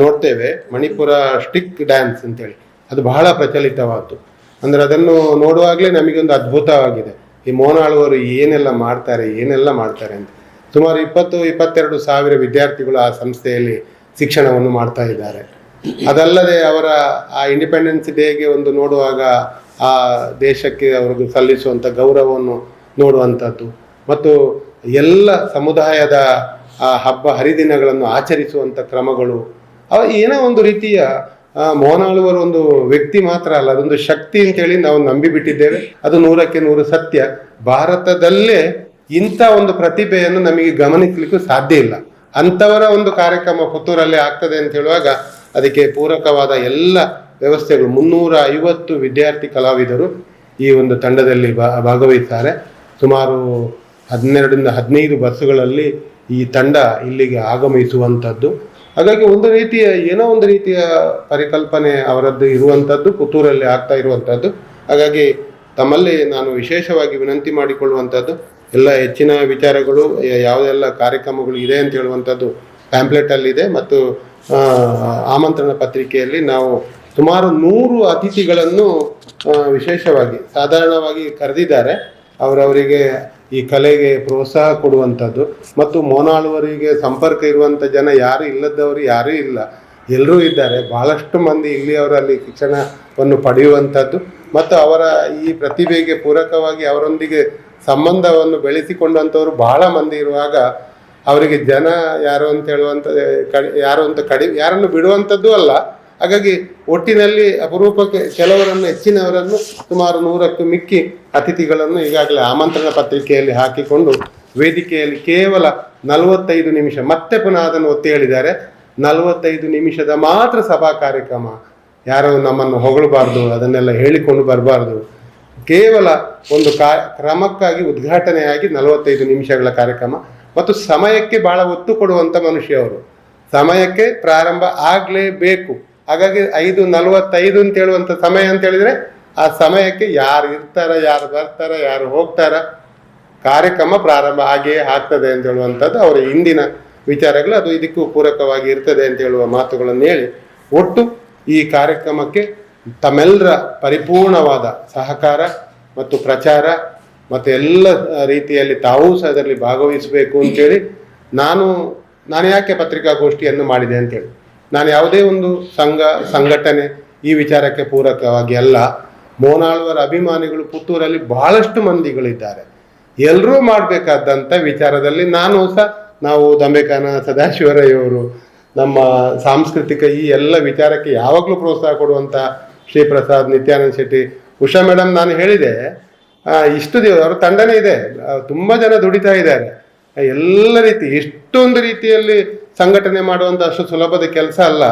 ನೋಡ್ತೇವೆ, ಮಣಿಪುರ ಸ್ಟಿಕ್ ಡ್ಯಾನ್ಸ್ ಅಂತೇಳಿ. ಅದು ಬಹಳ ಪ್ರಚಲಿತವಾದ್ದು. ಅಂದರೆ ಅದನ್ನು ನೋಡುವಾಗಲೇ ನಮಗೊಂದು ಅದ್ಭುತವಾಗಿದೆ. ಈ ಮೋನಾಳುವರು ಏನೆಲ್ಲ ಮಾಡ್ತಾರೆ ಅಂತ. ಸುಮಾರು 20-22 ಸಾವಿರ ವಿದ್ಯಾರ್ಥಿಗಳು ಆ ಸಂಸ್ಥೆಯಲ್ಲಿ ಶಿಕ್ಷಣವನ್ನು ಮಾಡ್ತಾ ಇದ್ದಾರೆ. ಅದಲ್ಲದೆ ಅವರ ಆ ಇಂಡಿಪೆಂಡೆನ್ಸ್ ಡೇಗೆ ಒಂದು ನೋಡುವಾಗ ಆ ದೇಶಕ್ಕೆ ಅವ್ರಿಗೆ ಸಲ್ಲಿಸುವಂಥ ಗೌರವವನ್ನು ನೋಡುವಂಥದ್ದು ಮತ್ತು ಎಲ್ಲ ಸಮುದಾಯದ ಆ ಹಬ್ಬ ಹರಿದಿನಗಳನ್ನು ಆಚರಿಸುವಂಥ ಕ್ರಮಗಳು, ಏನೋ ಒಂದು ರೀತಿಯ ಮೋನಾಳುವರು ಒಂದು ವ್ಯಕ್ತಿ ಮಾತ್ರ ಅಲ್ಲ, ಅದೊಂದು ಶಕ್ತಿ ಅಂತೇಳಿ ನಾವು ನಂಬಿಬಿಟ್ಟಿದ್ದೇವೆ. ಅದು 100ಕ್ಕೆ 100 ಸತ್ಯ. ಭಾರತದಲ್ಲೇ ಇಂಥ ಒಂದು ಪ್ರತಿಭೆಯನ್ನು ನಮಗೆ ಗಮನಿಸಲಿಕ್ಕೂ ಸಾಧ್ಯ ಇಲ್ಲ. ಅಂಥವರ ಒಂದು ಕಾರ್ಯಕ್ರಮ ಪುತ್ತೂರಲ್ಲಿ ಆಗ್ತದೆ ಅಂತ ಹೇಳುವಾಗ ಅದಕ್ಕೆ ಪೂರಕವಾದ ಎಲ್ಲ ವ್ಯವಸ್ಥೆಗಳು. 350 ವಿದ್ಯಾರ್ಥಿ ಕಲಾವಿದರು ಈ ಒಂದು ತಂಡದಲ್ಲಿ ಭಾಗವಹಿಸ್ತಾರೆ. ಸುಮಾರು 12-15 ಬಸ್ಸುಗಳಲ್ಲಿ ಈ ತಂಡ ಇಲ್ಲಿಗೆ ಆಗಮಿಸುವಂಥದ್ದು. ಹಾಗಾಗಿ ಏನೋ ಒಂದು ರೀತಿಯ ಪರಿಕಲ್ಪನೆ ಅವರದ್ದು ಇರುವಂಥದ್ದು, ಪುತ್ತೂರಲ್ಲಿ ಆಗ್ತಾ ಇರುವಂಥದ್ದು. ಹಾಗಾಗಿ ತಮ್ಮಲ್ಲಿ ನಾನು ವಿಶೇಷವಾಗಿ ವಿನಂತಿ ಮಾಡಿಕೊಳ್ಳುವಂಥದ್ದು, ಎಲ್ಲ ಹೆಚ್ಚಿನ ವಿಚಾರಗಳು ಯಾವುದೆಲ್ಲ ಕಾರ್ಯಕ್ರಮಗಳು ಇದೆ ಅಂತ ಹೇಳುವಂಥದ್ದು ಪ್ಯಾಂಪ್ಲೆಟಲ್ಲಿದೆ. ಮತ್ತು ಆಮಂತ್ರಣ ಪತ್ರಿಕೆಯಲ್ಲಿ ನಾವು ಸುಮಾರು 100 ಅತಿಥಿಗಳನ್ನು ವಿಶೇಷವಾಗಿ ಸಾಧಾರಣವಾಗಿ ಕರೆದಿದ್ದಾರೆ. ಅವರವರಿಗೆ ಈ ಕಲೆಗೆ ಪ್ರೋತ್ಸಾಹ ಕೊಡುವಂಥದ್ದು ಮತ್ತು ಮೋನಾಳುವರಿಗೆ ಸಂಪರ್ಕ ಇರುವಂಥ ಜನ ಇಲ್ಲದವರು ಯಾರೂ ಇಲ್ಲ, ಎಲ್ಲರೂ ಇದ್ದಾರೆ. ಭಾಳಷ್ಟು ಮಂದಿ ಇಲ್ಲಿಯವರಲ್ಲಿ ಶಿಕ್ಷಣವನ್ನು ಪಡೆಯುವಂಥದ್ದು ಮತ್ತು ಅವರ ಈ ಪ್ರತಿಭೆಗೆ ಪೂರಕವಾಗಿ ಅವರೊಂದಿಗೆ ಸಂಬಂಧವನ್ನು ಬೆಳೆಸಿಕೊಂಡಂಥವ್ರು ಬಹಳ ಮಂದಿ ಇರುವಾಗ ಅವರಿಗೆ ಜನ ಯಾರನ್ನು ಬಿಡುವಂಥದ್ದು ಅಲ್ಲ. ಹಾಗಾಗಿ ಒಟ್ಟಿನಲ್ಲಿ ಅಪರೂಪಕ್ಕೆ ಹೆಚ್ಚಿನವರನ್ನು ಸುಮಾರು 100ಕ್ಕೂ ಮಿಕ್ಕಿ ಅತಿಥಿಗಳನ್ನು ಈಗಾಗಲೇ ಆಮಂತ್ರಣ ಪತ್ರಿಕೆಯಲ್ಲಿ ಹಾಕಿಕೊಂಡು ವೇದಿಕೆಯಲ್ಲಿ ಕೇವಲ 45 ನಿಮಿಷ, ಮತ್ತೆ ಪುನಃ ಅದನ್ನು ಒತ್ತಿ ಹೇಳಿದ್ದಾರೆ, 45 ನಿಮಿಷದ ಮಾತ್ರ ಸಭಾ ಕಾರ್ಯಕ್ರಮ. ಯಾರು ನಮ್ಮನ್ನು ಹೊಗಳಬಾರ್ದು, ಅದನ್ನೆಲ್ಲ ಹೇಳಿಕೊಂಡು ಬರಬಾರ್ದು. ಕೇವಲ ಒಂದು ಕ್ರಮಕ್ಕಾಗಿ ಉದ್ಘಾಟನೆಯಾಗಿ 45 ನಿಮಿಷಗಳ ಕಾರ್ಯಕ್ರಮ ಮತ್ತು ಸಮಯಕ್ಕೆ ಬಹಳ ಒತ್ತು ಕೊಡುವಂಥ ಮನುಷ್ಯವರು. ಸಮಯಕ್ಕೆ ಪ್ರಾರಂಭ ಆಗಲೇಬೇಕು. ಹಾಗಾಗಿ 5:45 ಅಂತ ಹೇಳುವಂಥ ಸಮಯ ಅಂತ ಹೇಳಿದರೆ ಆ ಸಮಯಕ್ಕೆ ಯಾರು ಇರ್ತಾರ, ಯಾರು ಬರ್ತಾರ, ಯಾರು ಹೋಗ್ತಾರ, ಕಾರ್ಯಕ್ರಮ ಪ್ರಾರಂಭ ಆಗಿಯೇ ಆಗ್ತದೆ ಅಂತ ಹೇಳುವಂಥದ್ದು ಅವರ ಹಿಂದಿನ ವಿಚಾರಗಳು. ಅದು ಇದಕ್ಕೂ ಪೂರಕವಾಗಿ ಇರ್ತದೆ ಅಂತ ಹೇಳುವ ಮಾತುಗಳನ್ನು ಹೇಳಿ ಒಟ್ಟು ಈ ಕಾರ್ಯಕ್ರಮಕ್ಕೆ ತಮ್ಮೆಲ್ಲರ ಪರಿಪೂರ್ಣವಾದ ಸಹಕಾರ ಮತ್ತು ಪ್ರಚಾರ ಮತ್ತು ಎಲ್ಲ ರೀತಿಯಲ್ಲಿ ತಾವೂ ಸಹ ಅದರಲ್ಲಿ ಭಾಗವಹಿಸಬೇಕು ಅಂತೇಳಿ ನಾನು ಯಾಕೆ ಪತ್ರಿಕಾಗೋಷ್ಠಿಯನ್ನು ಮಾಡಿದೆ ಅಂತೇಳಿ, ನಾನು ಯಾವುದೇ ಒಂದು ಸಂಘಟನೆ ಈ ವಿಚಾರಕ್ಕೆ ಪೂರಕವಾಗಿ ಅಲ್ಲ. ಮೋನಾಳುವರ ಅಭಿಮಾನಿಗಳು ಪುತ್ತೂರಲ್ಲಿ ಬಹಳಷ್ಟು ಮಂದಿಗಳಿದ್ದಾರೆ. ಎಲ್ಲರೂ ಮಾಡಬೇಕಾದಂಥ ವಿಚಾರದಲ್ಲಿ ನಾವು ದಂಬೆಕಾನ ಸದಾಶಿವರಯ್ಯವರು, ನಮ್ಮ ಸಾಂಸ್ಕೃತಿಕ ಈ ಎಲ್ಲ ವಿಚಾರಕ್ಕೆ ಯಾವಾಗಲೂ ಪ್ರೋತ್ಸಾಹ ಕೊಡುವಂಥ ಶ್ರೀ ಪ್ರಸಾದ್, ನಿತ್ಯಾನಂದ ಶೆಟ್ಟಿ, ಉಷಾ ಮೇಡಮ್, ನಾನು ಹೇಳಿದೆ ಇಷ್ಟು ದಿವಸ ಅವರ ತಂಡನೇ ಇದೆ, ತುಂಬ ಜನ ದುಡಿತಾ ಇದ್ದಾರೆ. ಎಲ್ಲ ಎಷ್ಟೊಂದು ರೀತಿಯಲ್ಲಿ ಸಂಘಟನೆ ಮಾಡುವಂಥ ಅಷ್ಟು ಸುಲಭದ ಕೆಲಸ ಅಲ್ಲ.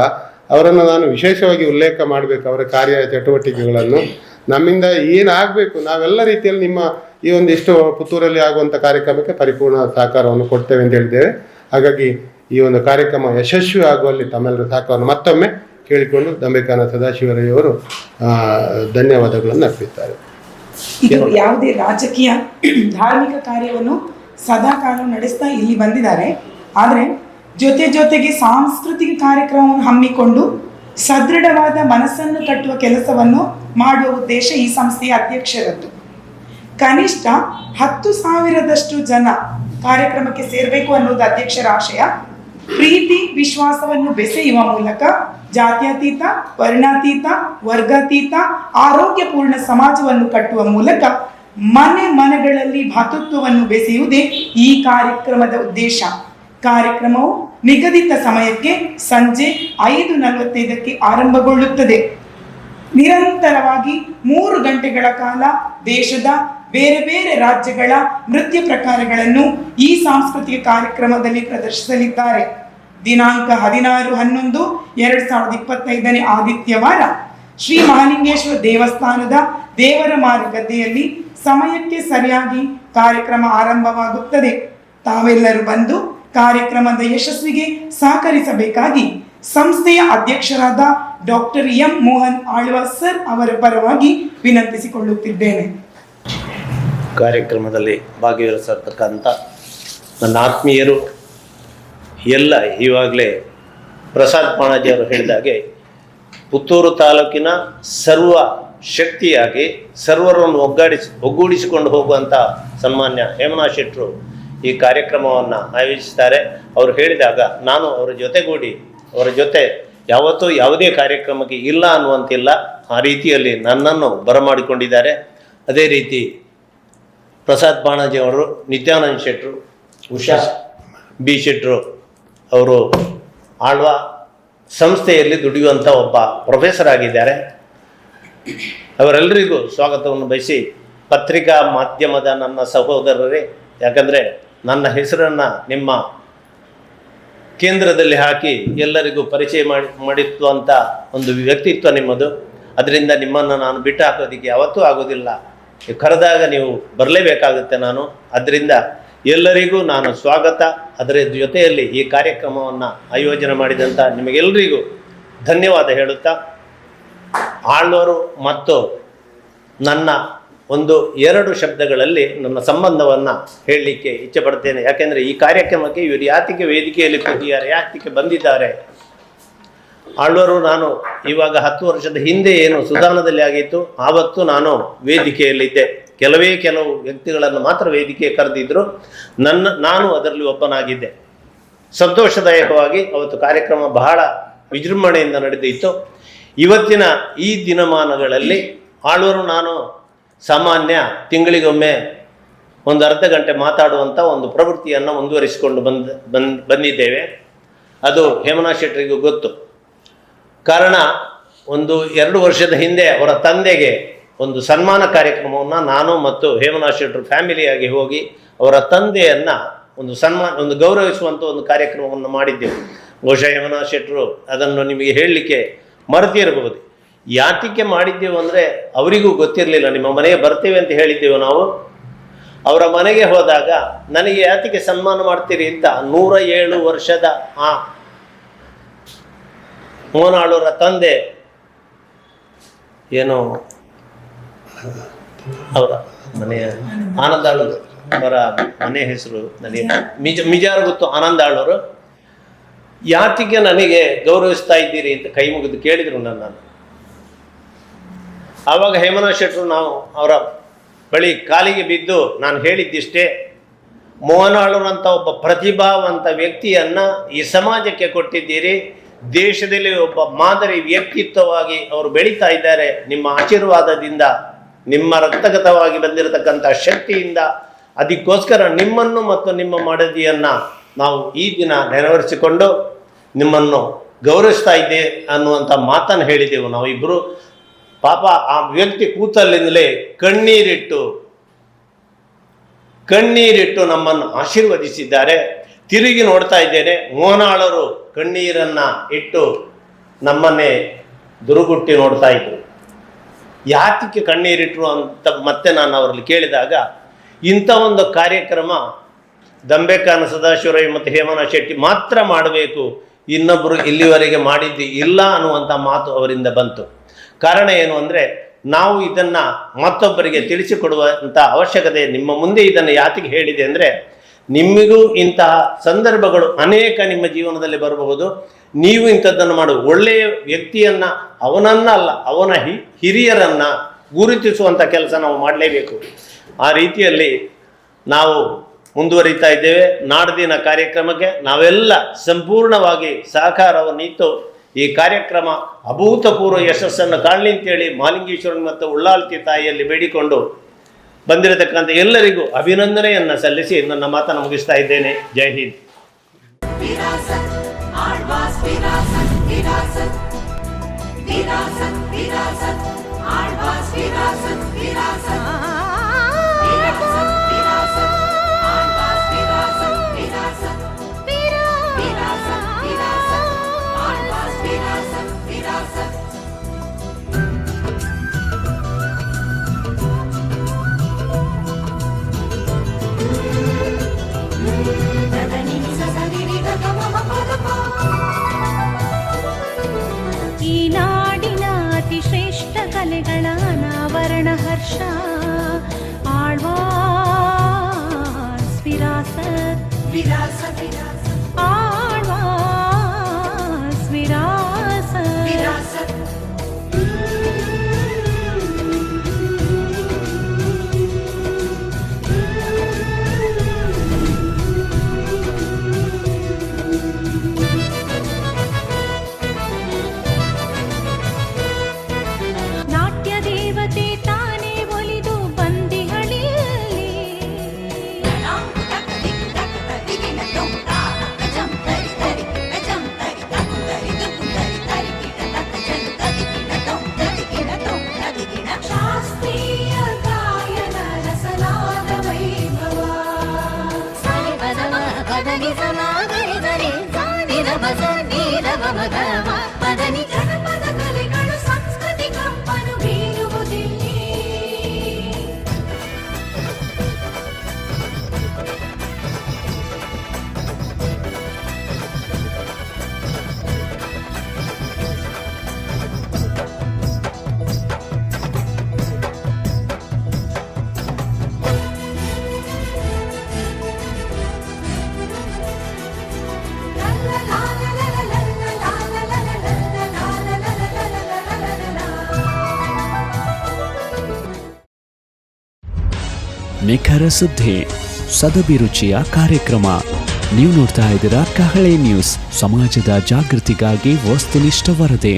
ಅವರನ್ನು ನಾನು ವಿಶೇಷವಾಗಿ ಉಲ್ಲೇಖ ಮಾಡಬೇಕು, ಅವರ ಕಾರ್ಯ ಚಟುವಟಿಕೆಗಳನ್ನು. ನಮ್ಮಿಂದ ಏನಾಗಬೇಕು ನಾವೆಲ್ಲ ರೀತಿಯಲ್ಲಿ ನಿಮ್ಮ ಈ ಒಂದಿಷ್ಟು ಪುತ್ತೂರಲ್ಲಿ ಆಗುವಂಥ ಕಾರ್ಯಕ್ರಮಕ್ಕೆ ಪರಿಪೂರ್ಣ ಸಹಕಾರವನ್ನು ಕೊಡ್ತೇವೆ ಅಂತ ಹೇಳಿದ್ದೇವೆ. ಹಾಗಾಗಿ ಈ ಒಂದು ಕಾರ್ಯಕ್ರಮ ಯಶಸ್ವಿ ಆಗುವಲ್ಲಿ ತಮ್ಮೆಲ್ಲರ ಸಹಕಾರವನ್ನು ಮತ್ತೊಮ್ಮೆ ಕೇಳಿಕೊಂಡು ದಂಬೆಕಾನ ಸದಾಶಿವರಯ್ಯವರು ಧನ್ಯವಾದಗಳನ್ನು ಅರ್ಪಿಸ್ತಾರೆ. ಇದು ಯಾವುದೇ ರಾಜಕೀಯ ಧಾರ್ಮಿಕ ಕಾರ್ಯವನ್ನು ಸದಾಕಾಲ ನಡೆಸ್ತಾ ಇಲ್ಲಿ ಬಂದಿದ್ದಾರೆ. ಆದರೆ ಜೊತೆಗೆ ಸಾಂಸ್ಕೃತಿಕ ಕಾರ್ಯಕ್ರಮವನ್ನು ಹಮ್ಮಿಕೊಂಡು ಸದೃಢವಾದ ಮನಸ್ಸನ್ನು ಕಟ್ಟುವ ಕೆಲಸವನ್ನು ಮಾಡುವ ಉದ್ದೇಶ ಈ ಸಂಸ್ಥೆಯ ಅಧ್ಯಕ್ಷರದ್ದು. ಕನಿಷ್ಠ 10,000ದಷ್ಟು ಜನ ಕಾರ್ಯಕ್ರಮಕ್ಕೆ ಸೇರಬೇಕು ಅನ್ನೋದು ಅಧ್ಯಕ್ಷರ ಆಶಯ. ಪ್ರೀತಿ ವಿಶ್ವಾಸವನ್ನು ಬೆಸೆಯುವ ಮೂಲಕ ಜಾತ್ಯತೀತ, ವರ್ಣಾತೀತ, ವರ್ಗಾತೀತ, ಆರೋಗ್ಯಪೂರ್ಣ ಸಮಾಜವನ್ನು ಕಟ್ಟುವ ಮೂಲಕ ಮನೆಗಳಲ್ಲಿ ಭಾತೃತ್ವವನ್ನು ಬೆಸೆಯುವುದೇ ಈ ಕಾರ್ಯಕ್ರಮದ ಉದ್ದೇಶ. ಕಾರ್ಯಕ್ರಮವು ನಿಗದಿತ ಸಮಯಕ್ಕೆ ಸಂಜೆ 5:45ಕ್ಕೆ ಆರಂಭಗೊಳ್ಳುತ್ತದೆ. ನಿರಂತರವಾಗಿ 3 ಗಂಟೆಗಳ ಕಾಲ ದೇಶದ ಬೇರೆ ಬೇರೆ ರಾಜ್ಯಗಳ ನೃತ್ಯ ಪ್ರಕಾರಗಳನ್ನು ಈ ಸಾಂಸ್ಕೃತಿಕ ಕಾರ್ಯಕ್ರಮದಲ್ಲಿ ಪ್ರದರ್ಶಿಸಲಿದ್ದಾರೆ. ದಿನಾಂಕ 16/11/2025 ಆದಿತ್ಯವಾರ ಶ್ರೀ ಮಹಾಲಿಂಗೇಶ್ವರ ದೇವಸ್ಥಾನದ ದೇವರ ಮಾರುಗದ್ದೆಯಲ್ಲಿ ಸಮಯಕ್ಕೆ ಸರಿಯಾಗಿ ಕಾರ್ಯಕ್ರಮ ಆರಂಭವಾಗುತ್ತದೆ. ತಾವೆಲ್ಲರೂ ಬಂದು ಕಾರ್ಯಕ್ರಮದ ಯಶಸ್ವಿಗೆ ಸಹಕರಿಸಬೇಕಾಗಿ ಸಂಸ್ಥೆಯ ಅಧ್ಯಕ್ಷರಾದ doctor M Mohan Alva's sir ಅವರ ಪರವಾಗಿ ವಿನಂತಿಸಿಕೊಳ್ಳುತ್ತಿದ್ದೇನೆ. ಕಾರ್ಯಕ್ರಮದಲ್ಲಿ ಭಾಗವಹಿಸಿರ್ತಕ್ಕಂಥ ನನ್ನ ಆತ್ಮೀಯರು ಎಲ್ಲ, ಇವಾಗಲೇ ಪ್ರಸಾದ್ ಪಾಣಾಜಿ ಅವರು ಹೇಳಿದಾಗೆ ಪುತ್ತೂರು ತಾಲೂಕಿನ ಸರ್ವ ಶಕ್ತಿಯಾಗಿ ಸರ್ವರನ್ನು ಒಗ್ಗೂಡಿಸಿಕೊಂಡು ಹೋಗುವಂಥ ಸನ್ಮಾನ್ಯ ಹೇಮನಾ ಶೆಟ್ಟರು ಈ ಕಾರ್ಯಕ್ರಮವನ್ನು ಆಯೋಜಿಸ್ತಾರೆ. ಅವರು ಹೇಳಿದಾಗ ನಾನು ಅವರ ಜೊತೆಗೂಡಿ ಅವರ ಜೊತೆ ಯಾವತ್ತೂ ಯಾವುದೇ ಕಾರ್ಯಕ್ರಮಕ್ಕೆ ಇಲ್ಲ ಅನ್ನುವಂತಿಲ್ಲ, ಆ ರೀತಿಯಲ್ಲಿ ನನ್ನನ್ನು ಬರಮಾಡಿಕೊಂಡಿದ್ದಾರೆ. ಅದೇ ರೀತಿ ಪ್ರಸಾದ್ ಬಾಣಾಜಿ ಅವರು, ನಿತ್ಯಾನಂದ ಶೆಟ್ಟರು, ಉಷಾ ಬಿ ಶೆಟ್ಟರು ಅವರು ಆಳ್ವ ಸಂಸ್ಥೆಯಲ್ಲಿ ದುಡಿಯುವಂಥ ಒಬ್ಬ ಪ್ರೊಫೆಸರ್ ಆಗಿದ್ದಾರೆ. ಅವರೆಲ್ಲರಿಗೂ ಸ್ವಾಗತವನ್ನು ಬಯಸಿ, ಪತ್ರಿಕಾ ಮಾಧ್ಯಮದ ನನ್ನ ಸಹೋದರರೇ, ಯಾಕಂದರೆ ನನ್ನ ಹೆಸರನ್ನು ನಿಮ್ಮ ಕೇಂದ್ರದಲ್ಲಿ ಹಾಕಿ ಎಲ್ಲರಿಗೂ ಪರಿಚಯ ಮಾಡಿಸುವಂಥ ಒಂದು ವ್ಯಕ್ತಿತ್ವ ನಿಮ್ಮದು. ಅದರಿಂದ ನಿಮ್ಮನ್ನು ನಾನು ಬಿಟ್ಟು ಹಾಕೋದಕ್ಕೆ ಯಾವತ್ತೂ ಆಗೋದಿಲ್ಲ. ಕರೆದಾಗ ನೀವು ಬರಲೇಬೇಕಾಗುತ್ತೆ ನಾನು. ಅದರಿಂದ ಎಲ್ಲರಿಗೂ ನಾನು ಸ್ವಾಗತ, ಅದರ ಜೊತೆಯಲ್ಲಿ ಈ ಕಾರ್ಯಕ್ರಮವನ್ನು ಆಯೋಜನೆ ಮಾಡಿದಂಥ ನಿಮಗೆಲ್ಲರಿಗೂ ಧನ್ಯವಾದ ಹೇಳುತ್ತಾ, ಆಳ್ವರು ಮತ್ತು ನನ್ನ 1-2 ಶಬ್ದಗಳಲ್ಲಿ ನನ್ನ ಸಂಬಂಧವನ್ನು ಹೇಳಲಿಕ್ಕೆ ಇಚ್ಛೆ ಪಡ್ತೇನೆ. ಯಾಕೆಂದರೆ ಈ ಕಾರ್ಯಕ್ರಮಕ್ಕೆ ಇವರು ಯಾತಿಗೆ ವೇದಿಕೆಯಲ್ಲಿ ಕೂತಿದ್ದಾರೆ, ಯಾತಿಗೆ ಬಂದಿದ್ದಾರೆ. ಆಳ್ವರು ನಾನು ಇವಾಗ 10 ವರ್ಷದ ಹಿಂದೆ ಏನು ಸುಧಾರಣದಲ್ಲಿ ಆಗಿತ್ತು, ಆವತ್ತು ನಾನು ವೇದಿಕೆಯಲ್ಲಿದ್ದೆ. ಕೆಲವು ವ್ಯಕ್ತಿಗಳನ್ನು ಮಾತ್ರ ವೇದಿಕೆ ಕರೆದಿದ್ದರು, ನಾನು ಅದರಲ್ಲಿ ಒಬ್ಬನಾಗಿದ್ದೆ. ಸಂತೋಷದಾಯಕವಾಗಿ ಅವತ್ತು ಕಾರ್ಯಕ್ರಮ ಬಹಳ ವಿಜೃಂಭಣೆಯಿಂದ ನಡೆದಿತ್ತು. ಇವತ್ತಿನ ಈ ದಿನಮಾನಗಳಲ್ಲಿ ಆಳ್ವರು ನಾನು ಸಾಮಾನ್ಯ ತಿಂಗಳಿಗೊಮ್ಮೆ 1 ಗಂಟೆ ಮಾತಾಡುವಂಥ ಒಂದು ಪ್ರವೃತ್ತಿಯನ್ನು ಮುಂದುವರಿಸಿಕೊಂಡು ಬಂದಿದ್ದೇವೆ. ಅದು ಹೇಮನಾ ಶೆಟ್ಟರಿಗೂ ಗೊತ್ತು. ಕಾರಣ 1-2 ವರ್ಷದ ಹಿಂದೆ ಅವರ ತಂದೆಗೆ ಒಂದು ಸನ್ಮಾನ ಕಾರ್ಯಕ್ರಮವನ್ನು ನಾನು ಮತ್ತು ಹೇಮನಾ ಶೆಟ್ಟರು ಫ್ಯಾಮಿಲಿಯಾಗಿ ಹೋಗಿ ಅವರ ತಂದೆಯನ್ನು ಒಂದು ಗೌರವಿಸುವಂಥ ಒಂದು ಕಾರ್ಯಕ್ರಮವನ್ನು ಮಾಡಿದ್ದೆವು. ಬಹುಶಃ ಹೇಮನಾ ಶೆಟ್ಟರು ಅದನ್ನು ನಿಮಗೆ ಹೇಳಲಿಕ್ಕೆ ಮರೆತಿರಬಹುದು. ಯಾತಿಗೆ ಮಾಡಿದ್ದೆವು ಅಂದರೆ ಅವರಿಗೂ ಗೊತ್ತಿರಲಿಲ್ಲ. ನಿಮ್ಮ ಮನೆಗೆ ಬರ್ತೇವೆ ಅಂತ ಹೇಳಿದ್ದೆವು ನಾವು. ಅವರ ಮನೆಗೆ ಹೋದಾಗ ನನಗೆ ಯಾತಿಗೆ ಸನ್ಮಾನ ಮಾಡ್ತೀರಿ ಅಂತ 107 ವರ್ಷದ ಆ ಮೋನಾಳೂರ ತಂದೆ ಏನು ಅವರ ಮನೆಯ ಆನಂದಾಳೂರು, ಅವರ ಮನೆ ಹೆಸರು ನನಗೆ ಮಿಜಾರು ಗೊತ್ತು, ಆನಂದಾಳೂರು. ಯಾತಿಗೆ ನನಗೆ ಗೌರವಿಸ್ತಾ ಇದ್ದೀರಿ ಅಂತ ಕೈ ಮುಗಿದು ಕೇಳಿದರು ನನ್ನನ್ನು. ಆವಾಗ ಹೇಮನಾ ಶೆಟ್ಟರು ನಾವು ಅವರ ಬಳಿ ಕಾಲಿಗೆ ಬಿದ್ದು ನಾನು ಹೇಳಿದ್ದಿಷ್ಟೇ, ಮೋಹನಾಳೂರಂಥ ಒಬ್ಬ ಪ್ರತಿಭಾವಂತ ವ್ಯಕ್ತಿಯನ್ನು ಈ ಸಮಾಜಕ್ಕೆ ಕೊಟ್ಟಿದ್ದೀರಿ. ದೇಶದಲ್ಲಿ ಒಬ್ಬ ಮಾದರಿ ವ್ಯಕ್ತಿತ್ವವಾಗಿ ಅವರು ಬೆಳೀತಾ ಇದ್ದಾರೆ. ನಿಮ್ಮ ಆಶೀರ್ವಾದದಿಂದ, ನಿಮ್ಮ ರಕ್ತಗತವಾಗಿ ಬಂದಿರತಕ್ಕಂಥ ಶಕ್ತಿಯಿಂದ, ಅದಕ್ಕೋಸ್ಕರ ನಿಮ್ಮನ್ನು ಮತ್ತು ನಿಮ್ಮ ಮಡದಿಯನ್ನು ನಾವು ಈ ದಿನ ನೆರವೇರಿಸಿಕೊಂಡು ನಿಮ್ಮನ್ನು ಗೌರವಿಸ್ತಾ ಇದ್ದೆ ಅನ್ನುವಂಥ ಮಾತನ್ನು ಹೇಳಿದೆವು ನಾವಿಬ್ಬರು. ಪಾಪ ಆ ವ್ಯಕ್ತಿ ಕೂತಲ್ಲಿಂದಲೇ ಕಣ್ಣೀರಿಟ್ಟು ನಮ್ಮನ್ನು ಆಶೀರ್ವದಿಸಿದ್ದಾರೆ. ತಿರುಗಿ ನೋಡ್ತಾ ಇದ್ದೇನೆ, ಮೋಹನಾಳರು ಕಣ್ಣೀರನ್ನು ಇಟ್ಟು ನಮ್ಮನ್ನೇ ದುರುಗುಟ್ಟಿ ನೋಡ್ತಾ ಇದ್ರು. ಯಾತಕ್ಕೆ ಕಣ್ಣೀರಿಟ್ರು ಅಂತ ಮತ್ತೆ ನಾನು ಅವರಲ್ಲಿ ಕೇಳಿದಾಗ, ಇಂಥ ಒಂದು ಕಾರ್ಯಕ್ರಮ ದಂಬೆಕಾನ ಸದಾಶಿವರಾವ್ ಮತ್ತು ಹೇಮನಾ ಶೆಟ್ಟಿ ಮಾತ್ರ ಮಾಡಬೇಕು, ಇನ್ನೊಬ್ಬರು ಇಲ್ಲಿವರೆಗೆ ಮಾಡಿದ್ದು ಇಲ್ಲ ಅನ್ನುವಂಥ ಮಾತು ಅವರಿಂದ ಬಂತು. ಕಾರಣ ಏನು ಅಂದರೆ, ನಾವು ಇದನ್ನು ಮತ್ತೊಬ್ಬರಿಗೆ ತಿಳಿಸಿಕೊಡುವಂಥ ಅವಶ್ಯಕತೆ ನಿಮ್ಮ ಮುಂದೆ ಇದನ್ನು ಯಾತಿಗೆ ಹೇಳಿದೆ ಅಂದರೆ, ನಿಮಗೂ ಇಂತಹ ಸಂದರ್ಭಗಳು ಅನೇಕ ನಿಮ್ಮ ಜೀವನದಲ್ಲಿ ಬರಬಹುದು. ನೀವು ಇಂಥದ್ದನ್ನು ಮಾಡು, ಒಳ್ಳೆಯ ವ್ಯಕ್ತಿಯನ್ನು ಅವನನ್ನಲ್ಲ ಅವನ ಹಿರಿಯರನ್ನು ಗುರುತಿಸುವಂಥ ಕೆಲಸ ನಾವು ಮಾಡಲೇಬೇಕು. ಆ ರೀತಿಯಲ್ಲಿ ನಾವು ಮುಂದುವರಿತಾ ಇದ್ದೇವೆ. ನಾಡ್ದಿನ ಕಾರ್ಯಕ್ರಮಕ್ಕೆ ನಾವೆಲ್ಲ ಸಂಪೂರ್ಣವಾಗಿ ಸಹಕಾರವನ್ನಿತ್ತು ಈ ಕಾರ್ಯಕ್ರಮ ಅಭೂತಪೂರ್ವ ಯಶಸ್ಸನ್ನು ಕಾಣಲಿ ಅಂತೇಳಿ ಮಹಾಲಿಂಗೇಶ್ವರನ ಮತ್ತು ಉಳ್ಳಾಲ್ತಿ ತಾಯಿಯಲ್ಲಿ ಬೇಡಿಕೊಂಡು ಬಂದಿರತಕ್ಕಂಥ ಎಲ್ಲರಿಗೂ ಅಭಿನಂದನೆಯನ್ನು ಸಲ್ಲಿಸಿ ನನ್ನ ಮಾತನ್ನು ಮುಗಿಸ್ತಾ ಇದ್ದೇನೆ. ಜೈ ಹಿಂದ್. ಈ ನಾಡಿನ ಅತಿ ಶ್ರೇಷ್ಠ ಕಲೆಗಳ ಅನಾವರಣ ಹರ್ಷ ಆಳ್ವಾಸ್ ವಿರಾಸತ್ ಆಳ್ವಾಸ್ ವಿರಾಸತ್ ಜನಪದ ಕಲೆಗಳು ಸಂಸ್ಕೃತಿ ಕಂಪನು ಬೀರುವುದಿಲ್ಲಿ. ನಿಖರ ಸುದ್ದಿ, ಸದಭಿರುಚಿಯ ಕಾರ್ಯಕ್ರಮ. ನೀವು ನೋಡ್ತಾ ಇದ್ದೀರಾ ಕಹಳೆ ನ್ಯೂಸ್, ಸಮಾಜದ ಜಾಗೃತಿಗಾಗಿ ವಸ್ತುನಿಷ್ಠ ವರದಿ.